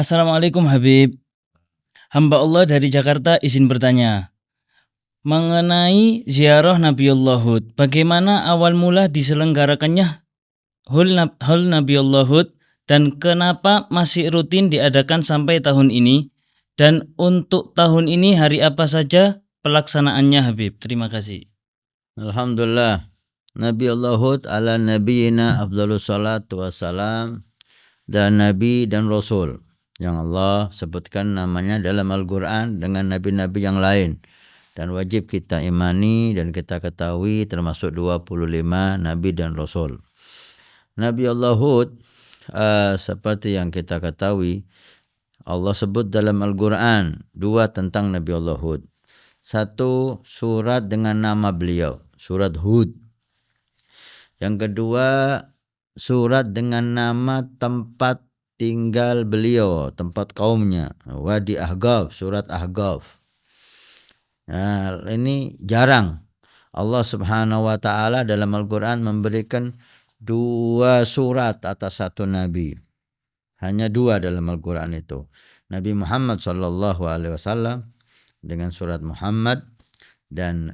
Assalamualaikum Habib. Hamba Allah dari Jakarta izin bertanya. Mengenai ziarah Nabiullah Hud, bagaimana awal mula diselenggarakannya Hul Nabiullah Hud dan kenapa masih rutin diadakan sampai tahun ini? Dan untuk tahun ini hari apa saja pelaksanaannya Habib? Terima kasih. Alhamdulillah. Nabi Allah Hud ala nabiyina afdalus salatu wassalam, dan Nabi dan Rasul yang Allah sebutkan namanya dalam Al-Quran dengan Nabi-Nabi yang lain. Dan wajib kita imani dan kita ketahui termasuk 25 Nabi dan Rasul. Nabi Allah Hud seperti yang kita ketahui, Allah sebut dalam Al-Quran dua tentang Nabi Allah Hud. Satu, surat dengan nama beliau, surat Hud. Yang kedua, surat dengan nama tempat tinggal beliau, tempat kaumnya, Wadi Ahqaf, surat Ahqaf. Nah, ini jarang Allah Subhanahu wa taala dalam Al-Qur'an memberikan dua surat atas satu nabi. Hanya dua dalam Al-Qur'an itu. Nabi Muhammad sallallahu alaihi wasallam dengan surat Muhammad dan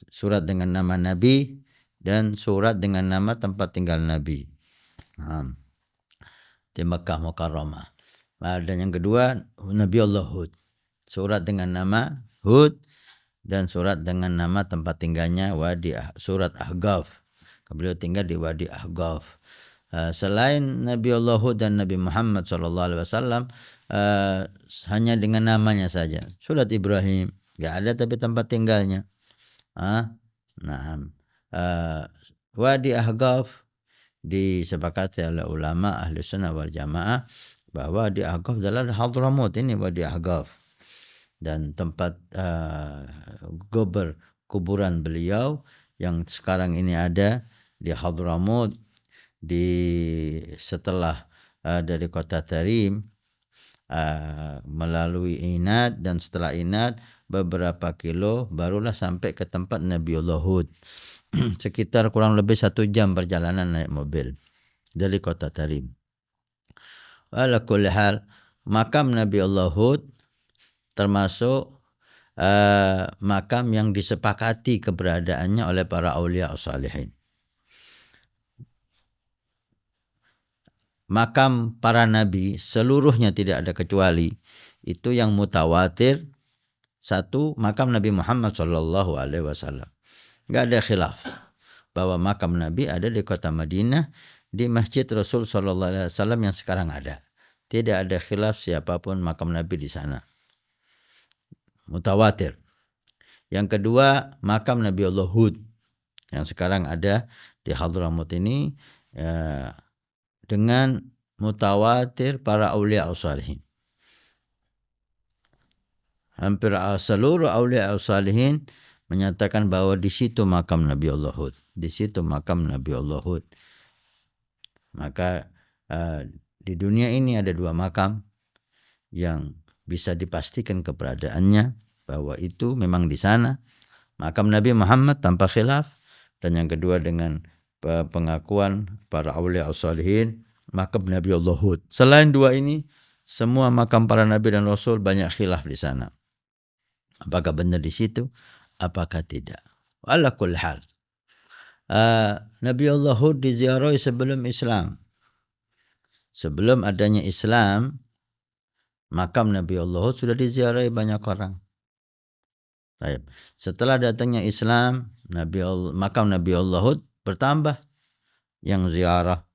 surat dengan nama Nabi dan surat dengan nama tempat tinggal Nabi di Makkah Mukarramah. Dan yang kedua Nabi Allah Hud, surat dengan nama Hud dan surat dengan nama tempat tinggalnya surat Ahqaf. Beliau tinggal di Wadi Ahqaf. Selain Nabi Allah Hud dan Nabi Muhammad SAW, hanya dengan namanya saja. Surat Ibrahim nggak ada tapi tempat tinggalnya. Wadi Ahqaf disepakati oleh ulama ahli sunnah wal jamaah bahwa di Ahqaf adalah Hadramut, ini Wadi Ahqaf, dan tempat kuburan beliau yang sekarang ini ada di Hadramut, setelah dari kota Tarim melalui Inat, dan setelah Inat beberapa kilo barulah sampai ke tempat Nabiullah Hud. Sekitar kurang lebih 1 jam perjalanan naik mobil dari kota Tarim. Ala kulli hal, makam Nabiullah Hud termasuk makam yang disepakati keberadaannya oleh para aulia salihin. Makam para nabi seluruhnya tidak ada kecuali itu yang mutawatir. Satu, makam Nabi Muhammad sallallahu alaihi wasallam. Enggak ada khilaf bahwa makam Nabi ada di kota Madinah di Masjid Rasul sallallahu alaihi wasallam yang sekarang ada. Tidak ada khilaf siapapun makam Nabi di sana. Mutawatir. Yang kedua, makam Nabi Allah Hud yang sekarang ada di Hadramut ini dengan mutawatir para aulia salihin. Hampir seluruh aulia salihin menyatakan bahwa di situ makam Nabi Allah Hud. Di situ makam Nabi Allah Hud. Maka di dunia ini ada dua makam yang bisa dipastikan keberadaannya bahwa itu memang di sana. Makam Nabi Muhammad tanpa khilaf, dan yang kedua dengan pengakuan para aulia salihin makam Nabi Allah Hud. Selain dua ini, semua makam para nabi dan rasul banyak khilaf di sana. Apakah benar di situ? Apakah tidak? Ala kulli hal. Nabi Allah Hud diziarahi sebelum Islam. Sebelum adanya Islam, makam Nabi Allah Hud sudah diziarahi banyak orang. Baik. Setelah datangnya Islam, makam Nabi Allah Hud bertambah yang ziarah.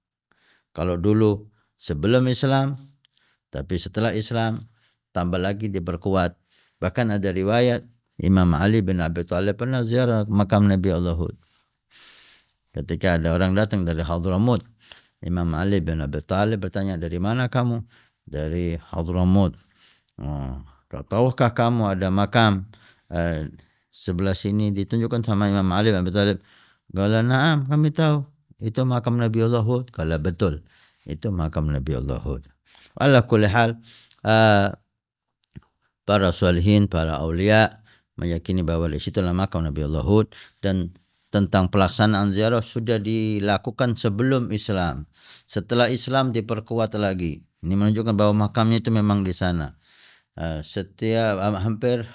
Kalau dulu sebelum Islam, tapi setelah Islam tambah lagi diperkuat. Bahkan ada riwayat Imam Ali bin Abi Thalib pernah ziarah makam Nabi Allah Hud. Ketika ada orang datang dari Hadramut, Imam Ali bin Abi Thalib bertanya, dari mana kamu? Dari Hadramut. Tahukah kamu ada makam sebelah sini? Ditunjukkan sama Imam Ali bin Abi Thalib. Qala na'am, kami tahu. Itu makam Nabi Allah Hud. Qala betul. Itu makam Nabi Allah Hud. Ala kulli hal, para salihin, para aulia meyakini bahwa di situlah makam Nabi Allah Hud, dan tentang pelaksanaan ziarah sudah dilakukan sebelum Islam. Setelah Islam diperkuat lagi. Ini menunjukkan bahwa makamnya itu memang di sana. Hampir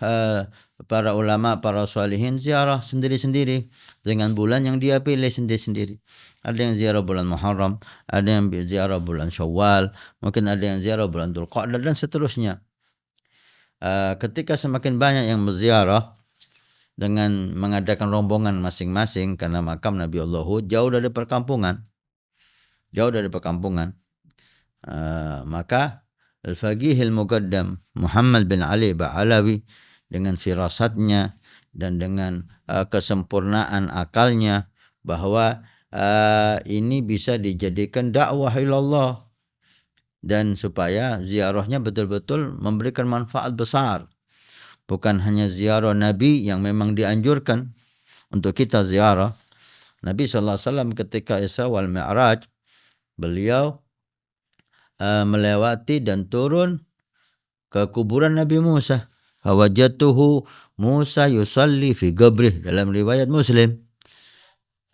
para ulama, para salihin ziarah sendiri-sendiri dengan bulan yang dia pilih sendiri-sendiri. Ada yang ziarah bulan Muharram, ada yang ziarah bulan Syawal, mungkin ada yang ziarah bulan Dzulqa'dah dan seterusnya. Ketika semakin banyak yang berziarah dengan mengadakan rombongan masing-masing, karena makam Nabi Hud jauh dari perkampungan, maka Al-Faqih Al-Muqaddam Muhammad bin Ali Ba'alawi dengan firasatnya dan dengan kesempurnaan akalnya bahwa ini bisa dijadikan dakwah ilallah, dan supaya ziarahnya betul-betul memberikan manfaat besar. Bukan hanya ziarah Nabi yang memang dianjurkan untuk kita ziarah. Nabi SAW ketika Isra wal Mi'raj, beliau melewati dan turun ke kuburan Nabi Musa. Hawajatuhu Musa yusalli fi qabrih, dalam riwayat Muslim.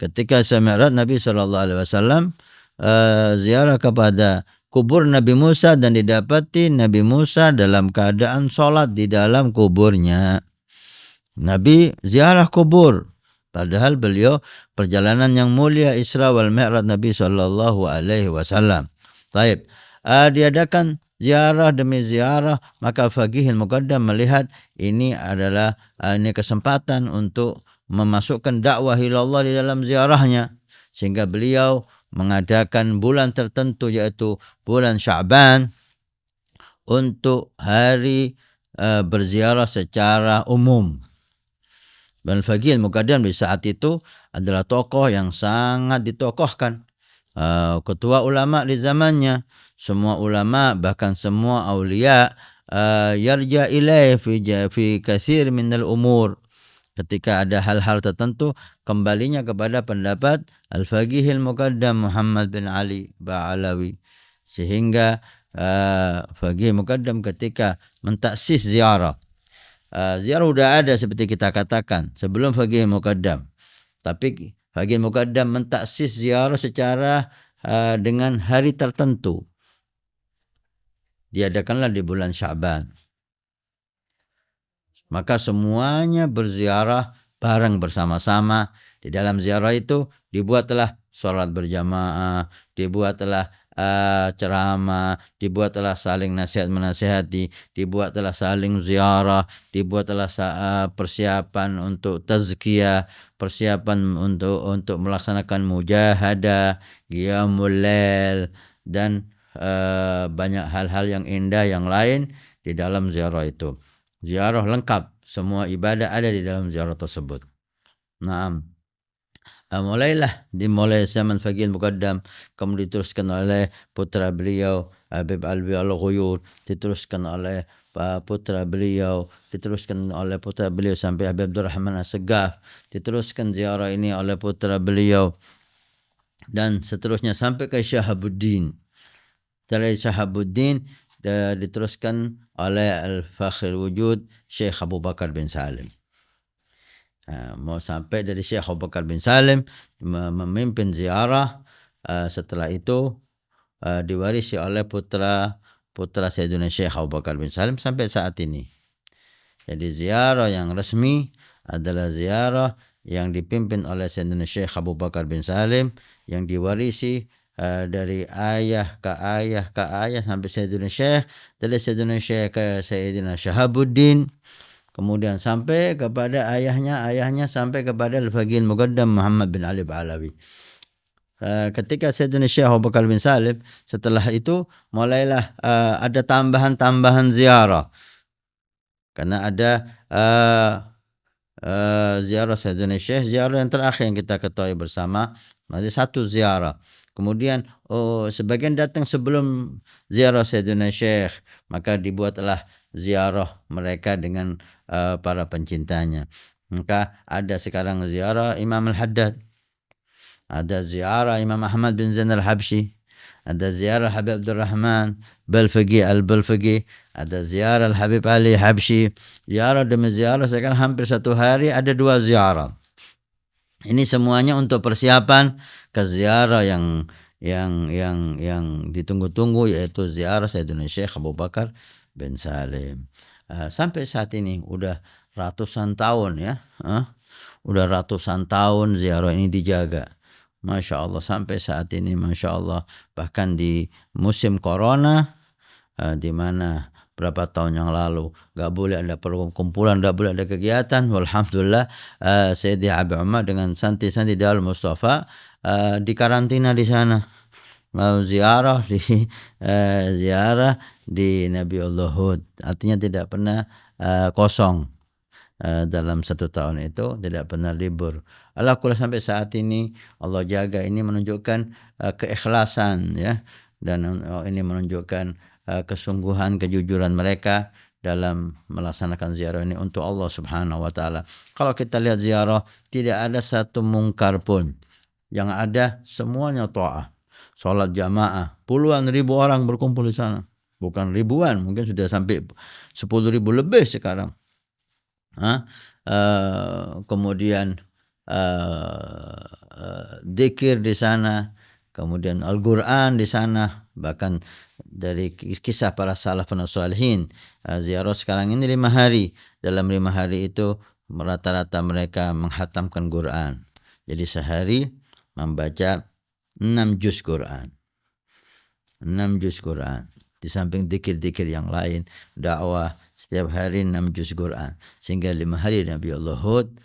Ketika Isra Mi'raj, Nabi SAW ziarah kepada kubur Nabi Musa dan didapati Nabi Musa dalam keadaan sholat di dalam kuburnya. Nabi ziarah kubur, padahal beliau perjalanan yang mulia Isra wal Mi'raj Nabi SAW. Baik, diadakan ziarah demi ziarah, maka Faqih Al-Muqaddam melihat ini adalah ini kesempatan untuk memasukkan dakwah ilallah di dalam ziarahnya, sehingga beliau mengadakan bulan tertentu yaitu bulan Sya'ban untuk hari berziarah secara umum. Dan Faqih Al-Muqaddam di saat itu adalah tokoh yang sangat ditokohkan, ketua ulama di zamannya. Semua ulama, bahkan semua aulia, yarja ilaih fi kathir minal umur. Ketika ada hal-hal tertentu, kembalinya kepada pendapat Al-Faqih Al-Muqaddam Muhammad bin Ali Ba'alawi. Sehingga Faqih Muqaddam ketika mentaksis ziarah, ziarah sudah ada seperti kita katakan sebelum Faqih Muqaddam, tapi Faqih Muqaddam mentaksis ziarah secara dengan hari tertentu. Diadakanlah di bulan Sya'ban. Maka semuanya berziarah bareng bersama-sama. Di dalam ziarah itu dibuatlah sholat berjamaah, dibuatlah ceramah, dibuatlah saling nasihat menasihati, dibuatlah saling ziarah, dibuatlah persiapan untuk tazkiyah, persiapan untuk melaksanakan mujahadah, qiyamul lail, dan banyak hal-hal yang indah yang lain di dalam ziarah itu. Ziarah lengkap, semua ibadah ada di dalam ziarah tersebut. Naam. Dimulai zaman Faqih Muqaddam, kemudian diteruskan oleh putra beliau Habib Alwi Al-Ghuyur, diteruskan oleh putra beliau, diteruskan oleh putra beliau sampai Habib Abdurrahman As-Segaf, diteruskan ziarah ini oleh putra beliau, dan seterusnya sampai ke Syahabuddin. Dari Syahabuddin diteruskan oleh Al-Fakhr Wujud Syekh Abu Bakar bin Salim. Mau sampai dari Syekh Abu Bakar bin Salim memimpin ziarah. Setelah itu diwarisi oleh putra Sayyidina Syekh Abu Bakar bin Salim sampai saat ini. Jadi ziarah yang resmi adalah ziarah yang dipimpin oleh Sayyidina Syekh Abu Bakar bin Salim, yang diwarisi dari ayah ke ayah sampai Sayyidina Syekh, dari Sayyidina Syekh ke Sayyidina Syahabuddin, kemudian sampai kepada ayahnya sampai kepada Al-Faqih Muqaddam Muhammad bin Ali Ba'alawi. Ketika Sayyidina Syekh Abu Bakar bin Salim, setelah itu mulailah ada tambahan ziarah, karena ada ziarah Sayyidina Syekh, ziarah yang terakhir yang kita ketahui bersama, masih satu ziarah. Kemudian sebagian datang sebelum ziarah Sayyidina Syekh, maka dibuatlah ziarah mereka dengan para pencintanya. Maka ada sekarang ziarah Imam Al-Haddad, ada ziarah Imam Ahmad bin Zain Al-Habsyi, ada ziarah Habib Abdurrahman Balfaqih Al-Balfaqih, ada ziarah Habib Ali Habsyi. Ziarah demi ziarah, sekarang hampir satu hari ada 2 ziarah. Ini semuanya untuk persiapan ke ziarah yang ditunggu-tunggu, yaitu ziarah Sayyidina Syekh Abu Bakar bin Salim. Sampai saat ini udah ratusan tahun ya, udah ratusan tahun ziarah ini dijaga. Masya Allah, sampai saat ini Masya Allah. Bahkan di musim corona, di mana berapa tahun yang lalu nggak boleh ada perkumpulan, nggak boleh ada kegiatan. Alhamdulillah, Sayyidi Abi Umar dengan santri-santri Darul Mustafa dikarantina di sana, mau ziarah di ziarah di Nabiullah Hud, artinya tidak pernah kosong. Dalam 1 tahun itu tidak pernah libur. Alhamdulillah sampai saat ini Allah jaga. Ini menunjukkan keikhlasan ya, dan ini menunjukkan kesungguhan, kejujuran mereka dalam melaksanakan ziarah ini untuk Allah Subhanahu wa taala. Kalau kita lihat ziarah, tidak ada satu mungkar pun. Yang ada semuanya ta'ah. Salat jamaah, puluhan ribu orang berkumpul di sana. Bukan ribuan, mungkin sudah sampai 10.000 lebih sekarang. Kemudian dzikir di sana, kemudian Al-Quran di sana, bahkan dari kisah para salafun shalihin. Ziarah sekarang ini 5 hari. Dalam 5 hari itu rata-rata mereka menghatamkan Quran. Jadi sehari membaca 6 juz Quran. 6 juz Quran. Di samping dzikir-dzikir yang lain, dakwah, setiap hari 6 juz Quran. Sehingga 5 hari Nabi Allah Hud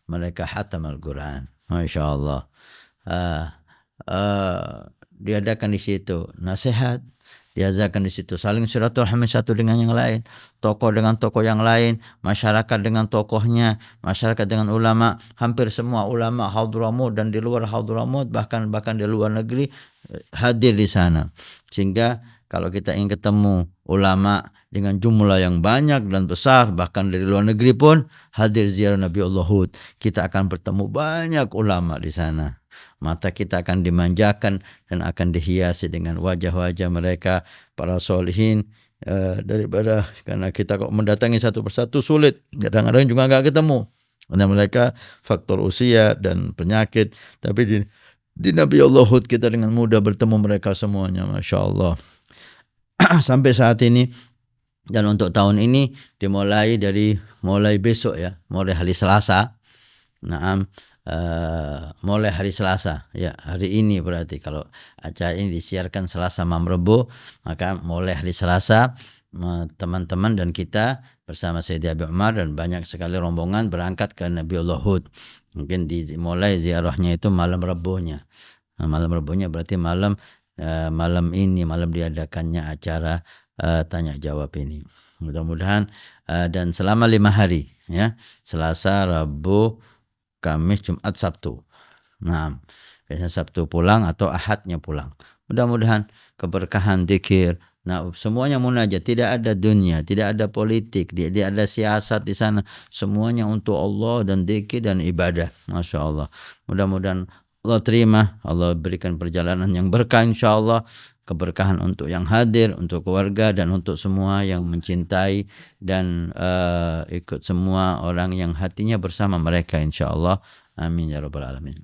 mereka hatam Al-Quran. Masya Allah. Diadakan di situ nasihat, diajarkan di situ saling silaturahmi satu dengan yang lain, tokoh dengan tokoh yang lain, masyarakat dengan tokohnya, masyarakat dengan ulama. Hampir semua ulama Hadramut dan di luar Hadramut, bahkan di luar negeri hadir di sana. Sehingga kalau kita ingin ketemu ulama dengan jumlah yang banyak dan besar, bahkan dari luar negeri pun hadir ziarah Nabi Allah Hud, kita akan bertemu banyak ulama di sana. Mata kita akan dimanjakan dan akan dihiasi dengan wajah-wajah mereka, para solihin, daripada karena kita kok mendatangi satu persatu sulit, kadang-kadang juga nggak ketemu karena mereka faktor usia dan penyakit. Tapi di Nabi Allah Hud kita dengan mudah bertemu mereka semuanya, Masya Allah. Sampai saat ini. Dan untuk tahun ini dimulai mulai besok ya, mulai hari Selasa. Mulai hari Selasa ya, hari ini berarti kalau acara ini disiarkan Selasa malam Rebo, maka mulai hari Selasa teman-teman dan kita bersama Sayyidi Abi Umar dan banyak sekali rombongan berangkat ke Nabiullah Hud. Mungkin dimulai ziarahnya itu malam Rebonya. Malam Rebonya berarti malam ini, malam diadakannya acara tanya jawab ini. Mudah-mudahan dan selama 5 hari ya, Selasa, Rabu, Kamis, Jumat, Sabtu. Nah, biasanya Sabtu pulang atau Ahadnya pulang. Mudah-mudahan keberkahan dzikir. Nah, semuanya munajat, tidak ada dunia, tidak ada politik, tidak ada siasat di sana. Semuanya untuk Allah dan dzikir dan ibadah. Masya Allah. Mudah-mudahan Allah terima, Allah berikan perjalanan yang berkah insyaallah, keberkahan untuk yang hadir, untuk keluarga dan untuk semua yang mencintai dan ikut semua orang yang hatinya bersama mereka insyaallah. Amin ya rabbal alamin.